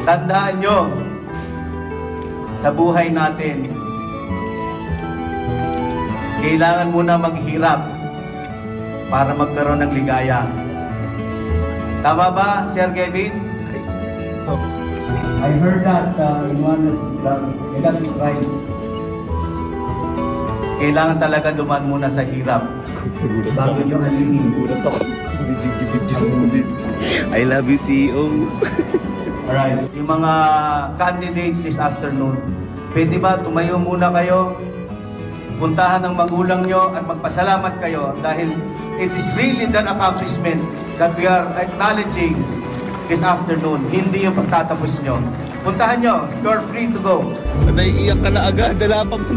Tandaan nyo, sa buhay natin, kailangan muna maghirap para magkaroon ng ligaya. Tama ba, Sir Kevin? I heard that in one of his vlog. That is right. Kailangan talaga duman muna sa hirap bago nyo alingin. Gulat ako. I love you, CEO. Alright. Yung mga candidates this afternoon, pwede ba tumayo muna kayo, puntahan ng magulang nyo at magpasalamat kayo dahil it is really the accomplishment that we are acknowledging this afternoon. Hindi yung pagtatapos nyo. Puntahan nyo. You're free to go. Naiiyak ka na agad. Dala pa mo.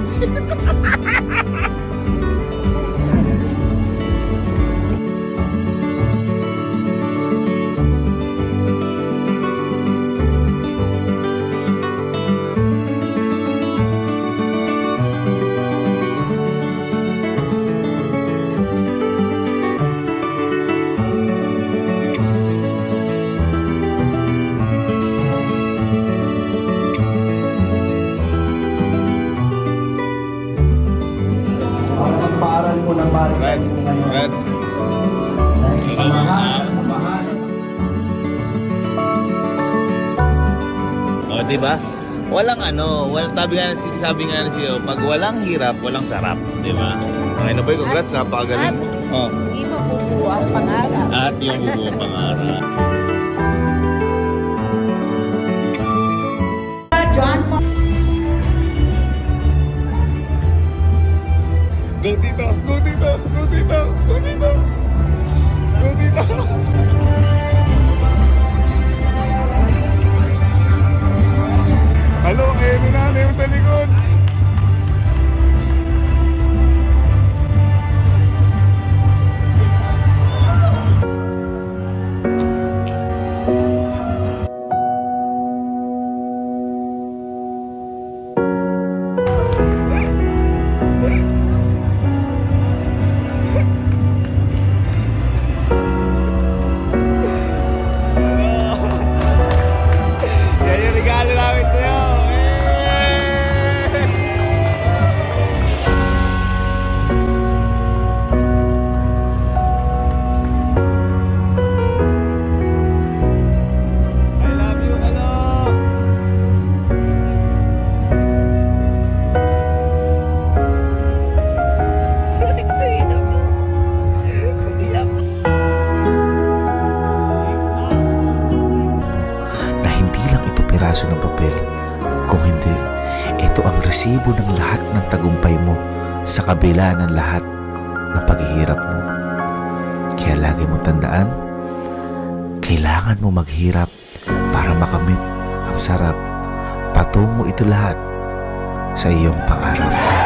Para magpaaral mo ng marites ngayon. Congrats. Dahil pamahalan. O, diba? Walang sabi nga na CEO, pag walang hirap, walang sarap. Diba? Okay na boy, congrats, napakagaling. Oh. Hindi mabubuo ang pangarap. At yung bubuo pangarap. John, Go dito! Go dito! Go dito! Go dito! Go dito! Halo, kayo na yung sa likod! Yan yung regalo namin sa'yo! I love you, Na hindi lang ito piraso ng papel, kung hindi, ito ang resibo ng lahat ng tagumpay mo sa kabila ng lahat ng paghihirap mo. Kaya lagi mong tandaan, kailangan mo maghirap para makamit ang sarap. Patungo ito lahat sa iyong pangarap.